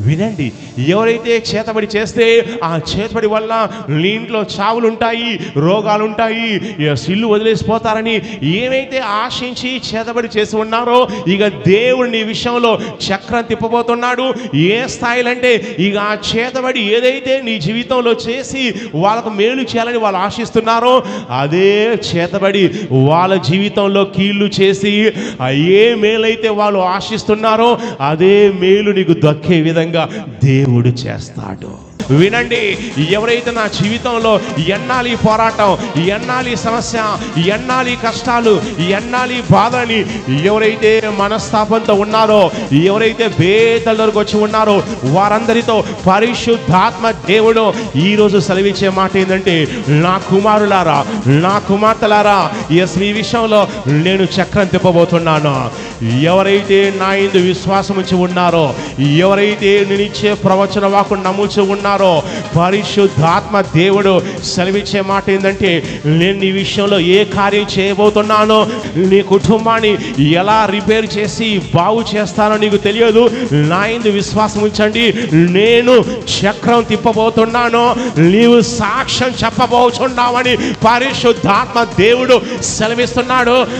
వినండి, ఎవరైతే చేతబడి చేస్తే ఆ చేతబడి వల్ల నీ ఇంట్లో చావులుంటాయి, రోగాలుంటాయి, ఇల్లు వదిలేసిపోతారని ఏమైతే ఆశించి చేతబడి చేసి ఉన్నారో, ఇక దేవుడు నీ విషయంలో చక్రం తిప్పబోతున్నాడు. ఏ స్థాయిలంటే ఇక ఆ చేతబడి ఏదైతే నీ జీవితంలో చేసి వాళ్ళకు మేలు చేయాలని వాళ్ళు ఆశిస్తున్నారో, అదే చేతబడి వాళ్ళ జీవితంలో కీళ్ళు చేసి ఏ మేలైతే వాళ్ళు ఆశిస్తున్నారో అదే మేలు నీకు దక్కే విధంగా దేవుడు చేస్తాడు. వినండి, ఎవరైతే నా జీవితంలో ఎన్నాలి పోరాటం, ఎన్నాలి సమస్య, ఎన్నాలి కష్టాలు, ఎన్నాలి బాధని ఎవరైతే మనస్తాపంతో ఉన్నారో, ఎవరైతే వేదల దగ్గరకు వచ్చి ఉన్నారో, వారందరితో పరిశుద్ధాత్మ దేవుడు ఈరోజు సెలవిచ్చే మాట ఏంటంటే, నా కుమారులారా, నా కుమార్తెలారా, మీ విషయంలో నేను చక్రం తిప్పబోతున్నాను. ఎవరైతే నా యందు విశ్వాసం ఉంచి ఉన్నారో, ఎవరైతే నేను ఇచ్చే ప్రవచన వాక్కు నమ్ముచు ఉన్నారో, పరిశుద్ధాత్మ దేవుడు సెలవిచ్చే మాట ఏంటంటే, నేను నీ విషయంలో ఏ కార్యం చేయబోతున్నానో, నీ కుటుంబాన్ని ఎలా రిపేర్ చేసి బాగు చేస్తానో నీకు తెలియదు. నా యందు విశ్వాసం ఉంచండి, నేను చక్రం తిప్పబోతున్నాను, నీవు సాక్ష్యం చెప్పబోతున్నావని పరిశుద్ధాత్మ దేవుడు సెలవిస్తున్నాడు.